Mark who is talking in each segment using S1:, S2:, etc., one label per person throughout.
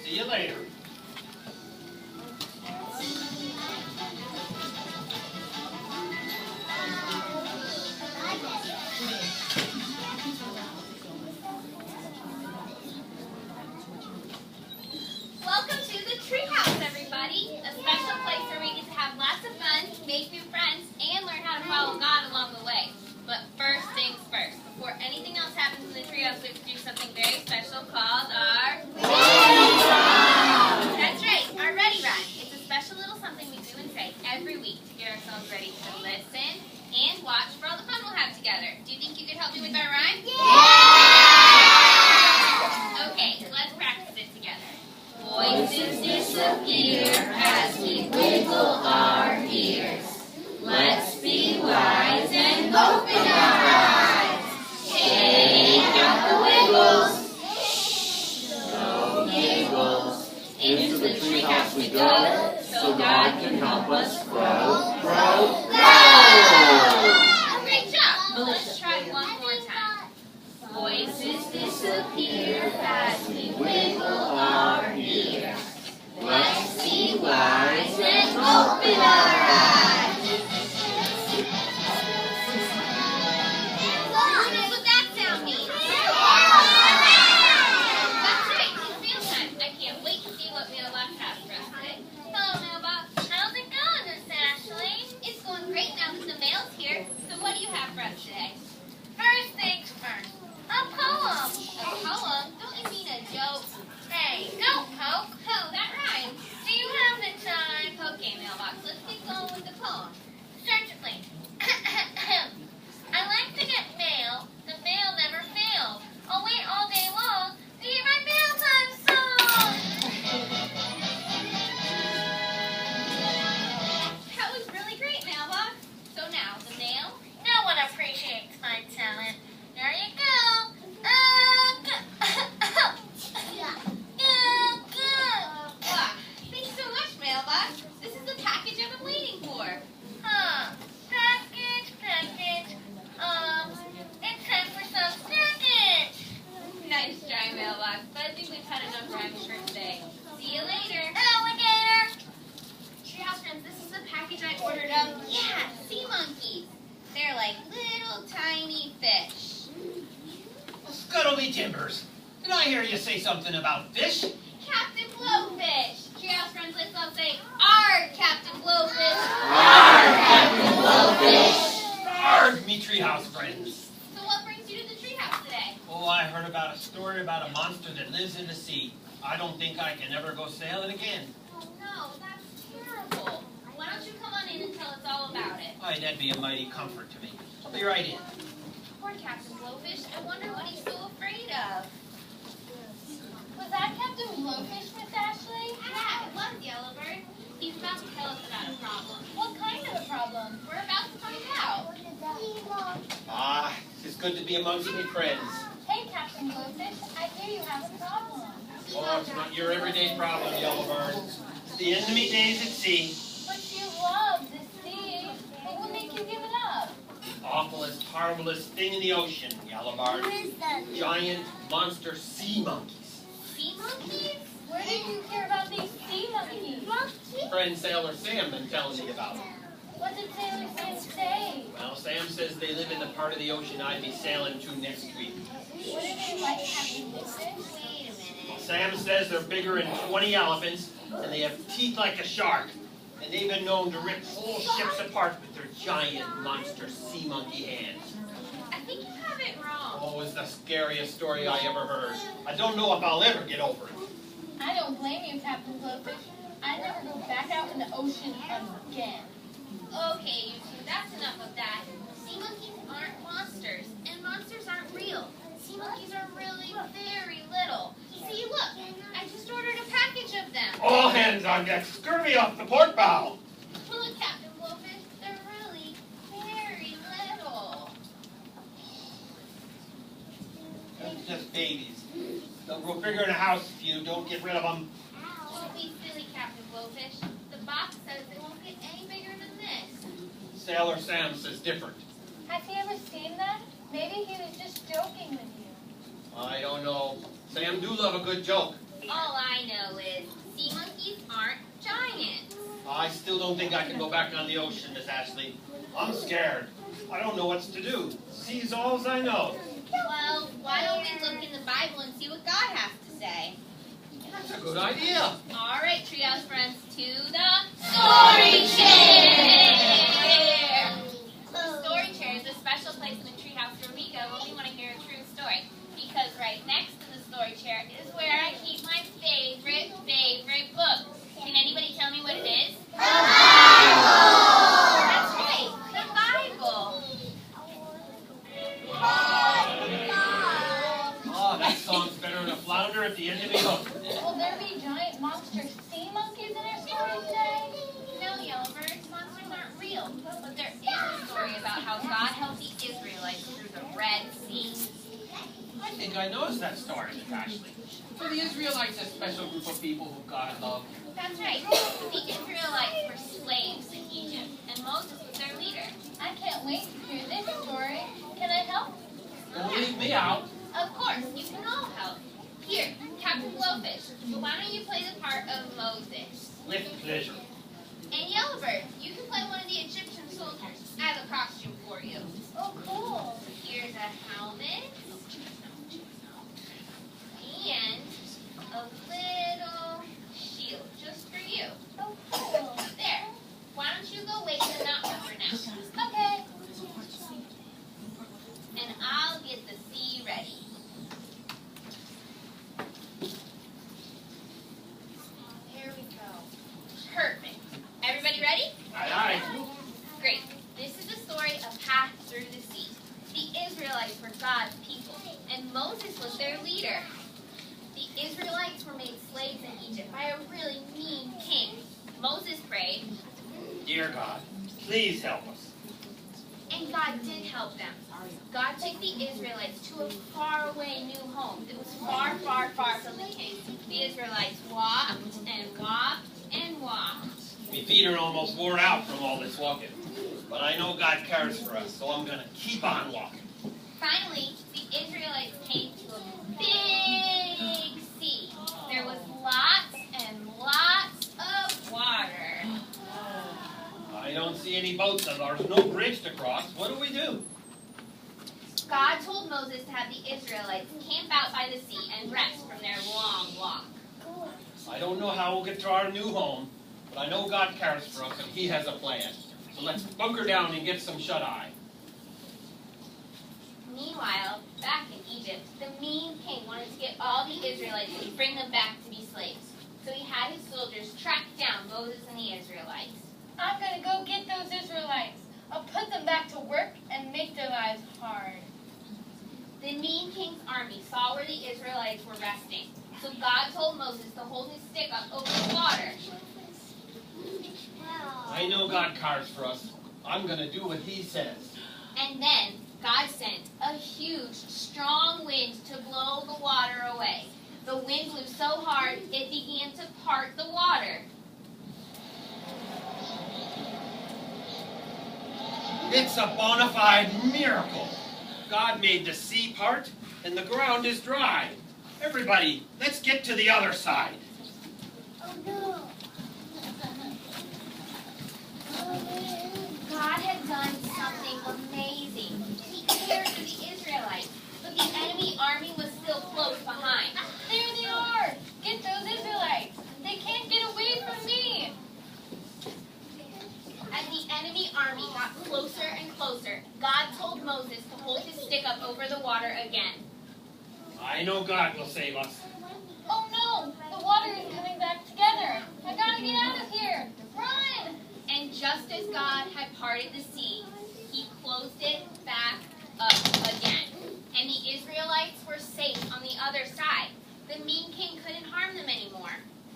S1: See you later.
S2: Welcome to the Treehouse, everybody. A special place where we get to have lots of fun, make new friends, and learn how to follow God along the way. But first things first, before anything else happens in the Treehouse, we have to do something very special called our Ready Run. That's right, our Ready Run. It's a special little something we do and say every week to get ourselves ready to listen and watch for all the fun we'll have together. Do you think you could help me with our rhyme? Yeah! Okay, let's practice it together. Voices disappear as we wiggle our ears. Let's be wise and open our eyes. Take out the wiggles. No giggles. Into the treehouse we go, so God can help us grow, grow, grow. Great job. Well, let's try one more time. Voices disappear as we wiggle our ears. Let's be wise and open our eyes. What that sound means? That's right, it's mail time. I can't wait to see what Mailbox has for us today. Hello, Mailbox. How's it going, Miss Ashley? It's going great now that the mail's here. So what do you have for us today? First things first. A poem. A poem? Don't you mean a joke? Hey, don't poke. Oh, that rhymes. Do you have the time? Okay, Mailbox, let's get going with the poem. Certainly. I like to get mail. The mail never fails. I'll wait all day long to hear my mail time song. That was really great, Mailbox. So now, the mail? No one appreciates my talent. There you go. Thanks so much, Mailbox. This is the package I've been waiting for. Huh. Package. It's time for some snackage. Nice try, Mailbox, but I think we've had enough rhymes for today. See you later. Alligator. Treehouse friends, this is the package I ordered of, sea monkeys. They're like little tiny fish.
S1: Scuttle me timbers. Did I hear you say something about fish?
S2: Captain Blowfish. Treehouse friends, let's all say, "Arr, Captain Blowfish."
S1: Arr, Captain Blowfish. Arr, me treehouse friends.
S2: So what brings you to the treehouse today?
S1: Oh, I heard about a story about a monster that lives in the sea. I don't think I can ever go sailing again.
S2: Oh no, that's terrible. Why don't you come on in and tell us all about it?
S1: Why, that'd be a mighty comfort to me. I'll be right in.
S2: Poor Captain Blowfish. I wonder what he's so afraid of. Was that Captain Blowfish, Miss Ashley? Yeah, it was, Yellowbird. He's about to tell us about a problem. What kind of a problem? We're about to find out.
S1: Ah, it's good to be amongst me friends.
S2: Hey, Captain Blowfish. I hear you have a problem.
S1: Oh, it's not your everyday problem, Yellowbird. It's the end of me days at sea.
S2: But you love the sea. What will make you give it up?
S1: Awfulest, horriblest thing in the ocean, Yellowbird.
S2: What is that?
S1: Giant monster sea monkeys.
S2: Sea monkeys? Where did you hear about these sea monkeys?
S1: Friend Sailor Sam been telling me about them.
S2: What did Sailor Sam say?
S1: Well, Sam says they live in the part of the ocean I'd be sailing to next week.
S2: What are they like, Captain Blowfish? Wait a minute.
S1: Sam says they're bigger than 20 elephants, and they have teeth like a shark. And they've been known to rip whole ships apart with their giant monster sea monkey hands.
S2: I think you have it wrong.
S1: Oh, it's the scariest story I ever heard. I don't know if I'll ever get over it.
S2: I don't blame you, Captain Blowfish. I'd never go back out in the ocean again. Okay, you two, that's enough of that. Sea monkeys aren't monsters, and monsters aren't real. Sea monkeys are really very little. See, look, I just ordered a package of them.
S1: All hands on deck. Scurvy off the port bow.
S2: Look, Captain Blowfish, they're really very little.
S1: That's just babies. They'll grow bigger in a house if you don't get rid of them.
S2: Don't be silly, Captain Blowfish. The box says they won't get any bigger than this.
S1: Sailor Sam says different.
S2: Has he ever seen that? Maybe he was just joking with you.
S1: I don't know. Sam do love a good joke.
S2: All I know is sea monkeys aren't giants.
S1: I still don't think I can go back on the ocean, Miss Ashley. I'm scared. I don't know what to do. Sea's all I know.
S2: Well, why don't we look in the Bible and see what God has to say?
S1: That's a good idea.
S2: All right, Treehouse friends, to the story chair! The story chair is a special place in the treehouse where we go when we want to hear a true story. Because right next to the story chair is where I keep my favorite book. Can anybody tell me what it is? The Bible! That's right, the Bible.
S1: Oh, that song's better than a flounder at the end of the hook.
S3: Will there be giant monster sea monkeys in our story today?
S2: No, Yellowbirds, monsters aren't real. But there is a story about how God helped the Israelites through the Red Sea.
S1: I think I noticed that story, Miss Ashley. So the Israelites, a special group of people who God loved.
S2: That's right. The Israelites were slaves in Egypt, and Moses was their leader.
S3: I can't wait to hear this story. Can I help?
S1: Don't leave me out.
S2: Of course, you can all help. Here, Captain Blowfish, why don't you play the part of Moses?
S1: With pleasure.
S2: And Yellowbird, you can play one of the Egyptian soldiers as a costume for you.
S3: Oh, cool.
S2: Here's a helmet. And a little shield, just for you.
S3: Oh, cool.
S2: There. Why don't you go wait in the knot cover now?
S3: Okay.
S2: And I'll get the sea ready. Here we go. Perfect. Everybody ready?
S1: Aye, aye.
S2: Great. This is the story of Path Through the Sea. The Israelites were God's people, and Moses was their leader. The Israelites were made slaves in Egypt by a really mean king. Moses prayed,
S1: Dear God, please help us.
S2: and God did help them. God took the Israelites to a faraway new home that was far, far, far from the king. The Israelites walked and walked and walked.
S1: My feet are almost wore out from all this walking. But I know God cares for us, so I'm going to keep on walking.
S2: Finally, the Israelites came to a big sea. There was lots and lots of water.
S1: I don't see any boats, and there's no bridge to cross. What do we do?
S2: God told Moses to have the Israelites camp out by the sea and rest from their long walk.
S1: I don't know how we'll get to our new home, but I know God cares for us, and He has a plan. So let's bunker down and get some shut-eye.
S2: Meanwhile, back in Egypt, the mean king wanted to get all the Israelites and bring them back to be slaves. So he had his soldiers track down Moses and the Israelites.
S3: I'm going to go get those Israelites. I'll put them back to work and make their lives hard.
S2: The mean king's army saw where the Israelites were resting. So God told Moses to hold his stick up over the water.
S1: I know God cares for us. I'm going to do what He says.
S2: And then God sent a huge, strong wind to blow the water away. The wind blew so hard, it began to part the water.
S1: It's a bona fide miracle. God made the sea part, and the ground is dry. Everybody, let's get to the other side.
S3: Oh, no.
S2: God had done something amazing. He cared for the Israelites, but the enemy army was still close behind.
S3: There they are. Get those Israelites. They can't get away from me.
S2: As the enemy army got closer and closer, God told Moses to hold his stick up over the water again.
S1: I know God will save us.
S3: Oh, no. The water is coming back together. I gotta get out of here. Run.
S2: And just as God had parted the sea, He closed it back up again. And the Israelites were safe on the other side. The mean king couldn't harm them anymore.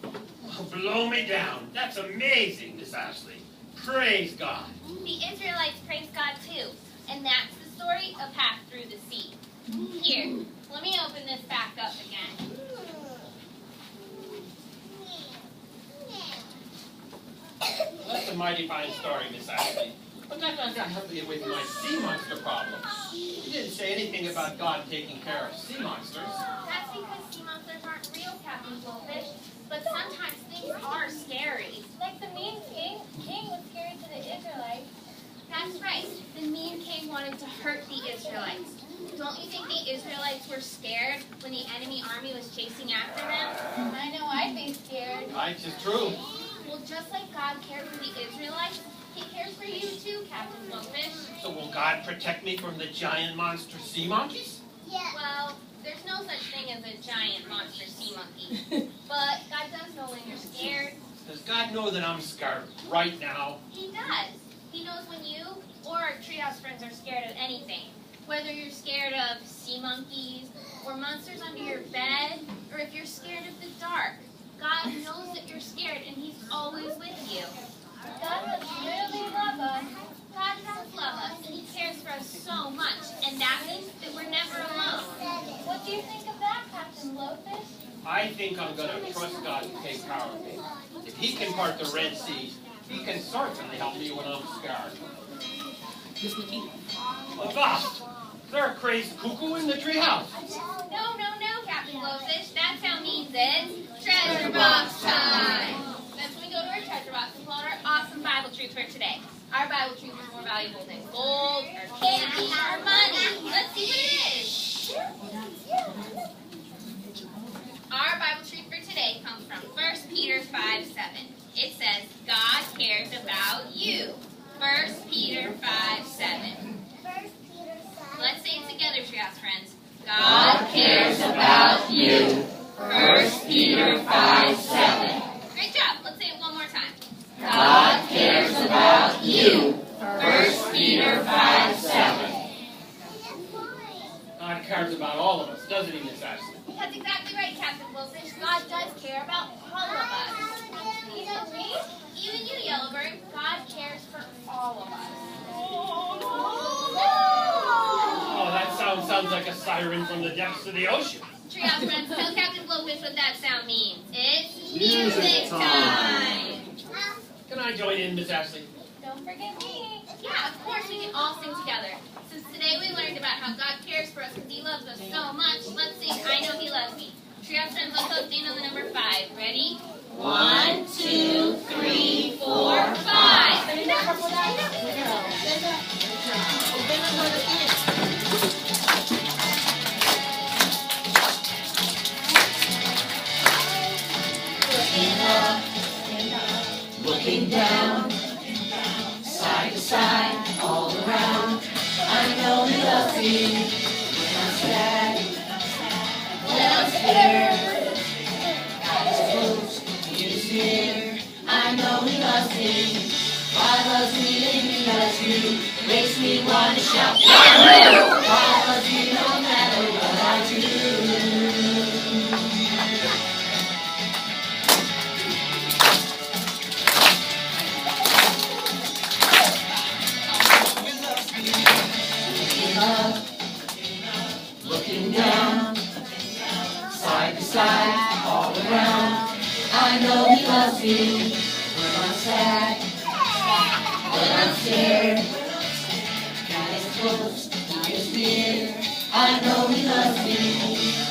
S1: Oh, blow me down. That's amazing, Miss Ashley. Praise God.
S2: The Israelites praised God too. And that's the story of Path Through the Sea. Here, let me open this back up again.
S1: That's a mighty fine story, Miss Ashley. But that doesn't help me with my sea monster problem. You didn't say anything about God taking care of sea monsters.
S2: That's because sea monsters aren't real, Captain Blowfish. That's right. The mean king wanted to hurt the Israelites. Don't you think the Israelites were scared when the enemy army was chasing after them?
S3: I know I'd be scared.
S1: That's just true.
S2: Well, just like God cared for the Israelites, he cares for you too, Captain Blowfish.
S1: So will God protect me from the giant monster sea monkeys?
S2: Well, there's no such thing as a giant monster sea monkey. But God does know when you're scared.
S1: Does God know that I'm scared right now?
S2: He does. He knows when you or our Treehouse friends are scared of anything. Whether you're scared of sea monkeys, or monsters under your bed, or if you're scared of the dark. God knows that you're scared, and he's always with you.
S3: God must really love us.
S2: God does love us, and he cares for us so much, and that means that we're never alone.
S3: What do you think of that, Captain Blowfish?
S1: I think I'm going to trust God to take care of me. If he can part the Red Sea, he can certainly help me when I'm scared.
S4: Miss McKee.
S1: Avast! Is there a crazed cuckoo in the treehouse?
S2: No, Captain Blowfish. That's how means it. Treasure box time! That's when we go to our treasure box and pull out our awesome Bible truth for today. Our Bible truth is more valuable than gold, or candy, or money. Let's see what it is. Our Bible truth for today comes from 1 Peter 5:7. It says, God cares about you. 1 Peter 5:7. Let's say it together, Treehouse friends. God cares about you. 1 Peter 5:7. Great job. Let's say it one more time. God cares about you. 1 Peter 5:7.
S1: God cares about all of us, doesn't he, Miss Ashley?
S2: That's exactly right, Captain Blowfish. God does care about all of us.
S3: Even me?
S2: Even you, Yellowbird. God cares for all of us.
S1: Oh, that sounds like a siren from the depths of the ocean.
S2: Treehouse friends, tell Captain Blowfish what that sound means. It's
S4: Music
S2: time!
S1: Can I join in, Miss Ashley?
S3: Don't forget me.
S2: Yeah, of course we can all sing together. Since today we learned about how God cares for us because he loves us so much, let's sing I Know He Loves Me. Treehouse friends, let's go stand on the number 5. Ready? 1, 2, 3, 4, 5.
S4: Looking down, side to side, all around. I know he loves me. When I'm sad, when I'm scared, God is close, he is near. I know he loves me. God loves me and he loves you. Makes me want to shout, Yahoo! God loves me no matter what I do. Looking down, side to side, all around. I know he loves me. When I'm sad, when I'm scared, God is close, he is near. I know he loves me.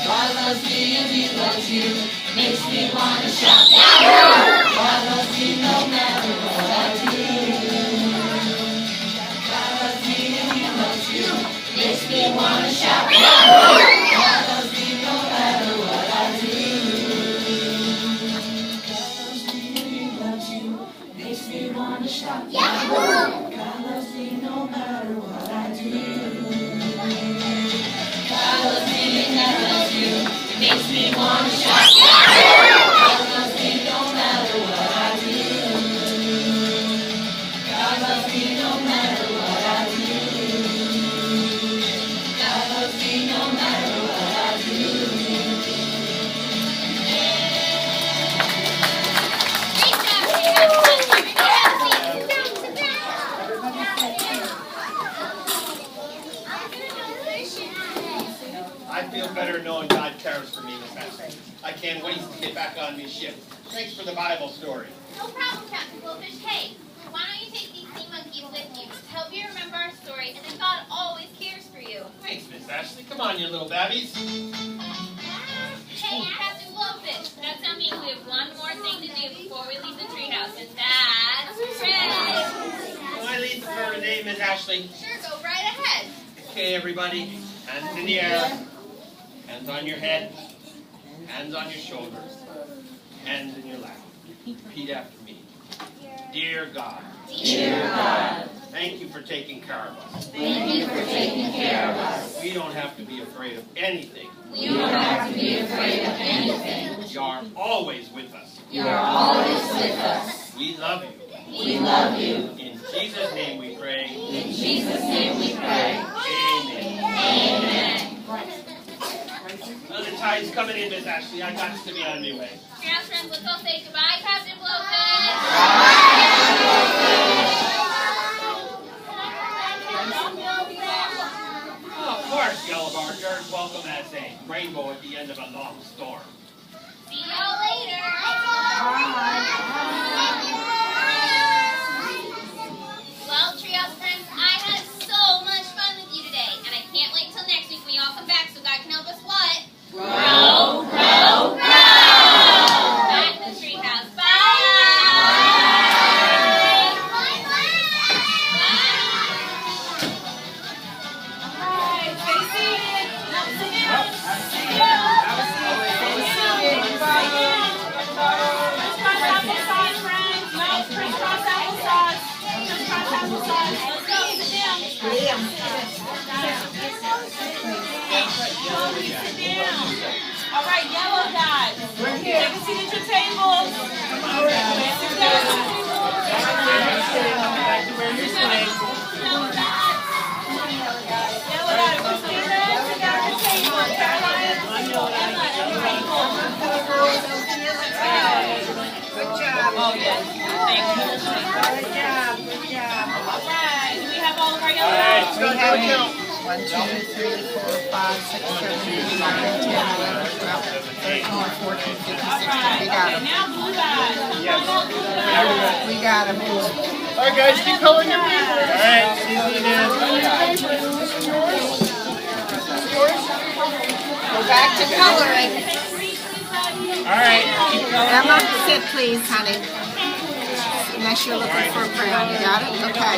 S4: God loves me and he loves you. Makes me want to shout, Yahoo! God loves me no matter what I do. God loves me and he loves you. Makes me want to shout, Yahoo! God loves me no matter what I do. God loves me and he loves you. Makes me want to shout, Yahoo! God loves me no matter what I do. God loves me and he loves you. Makes me want to shout, Yahoo! God loves me no matter what I do. God loves me no matter what I do. God loves me no matter what I do.
S2: Great job, Treehouse. Everybody have a seat.
S1: I feel better knowing God cares for me, Miss Ashley. I can't wait to get back on this ship. Thanks for the Bible story.
S2: No problem, Captain Blowfish. Hey, why don't you take these sea monkeys with you to help you remember our story and that God always cares for you.
S1: Thanks, Miss Ashley. Come on, you little babbies.
S2: Hey, Captain Blowfish, that's not me. We have one more thing to do before we leave the treehouse, and that's pray.
S1: Can I leave for a name, Miss Ashley?
S2: Sure, go right ahead.
S1: Okay, everybody. Hands in the air. Hands on your head. Hands on your shoulders. Hands in your lap. Repeat after me. Dear God.
S4: Dear God,
S1: Thank you for taking care of us.
S4: thank you for taking care of us.
S1: We don't have to be afraid of anything.
S4: We don't have to be afraid of anything.
S1: You are always with us.
S4: You are always with us.
S1: We love you.
S4: We love you.
S1: In Jesus' name we pray.
S4: In Jesus' name we pray.
S1: Amen.
S4: Amen.
S1: Well, the tide's coming in, Miss Ashley. I got to be on my way.
S2: Treehouse friends, let's all say goodbye, Captain Blowfish.
S1: Oh, of course, Yellow Bar. You're as welcome as a rainbow at the end of a long storm.
S2: See y'all later. Well, Treehouse friends, I had so much fun with you today, and I can't wait till next week when you all come back so God can help us what?
S4: Grow, grow, grow.
S2: Back to the Treehouse. Bye.
S5: All right, yellow guys. We're here. Take a seat at your tables. Sit down.
S1: Back to where you're sitting.
S5: Yellow guys. Yellow guys. We're sitting down at your table. Caroline, Emma, at your table.
S6: Good job.
S5: Oh, yes. Thank you.
S6: Good job. Good job.
S5: All right. Do we have all of our yellow
S1: All right,
S5: guys?
S1: let's go count.
S6: 1, 2, 3, 4, 5, 6, 7, 8, 9, 10, 11, 12, 13, 14, 15, 16.
S5: All right.
S6: We got
S5: Okay,
S6: them.
S5: now blue guys. Come on up, blue guys.
S6: We got them.
S1: All right, guys, keep going your paper. All right, Susie and
S6: Go back to coloring.
S1: all right, keep going.
S6: Emma, sit please, honey. Unless you're looking for a crayon. You got it? Okay.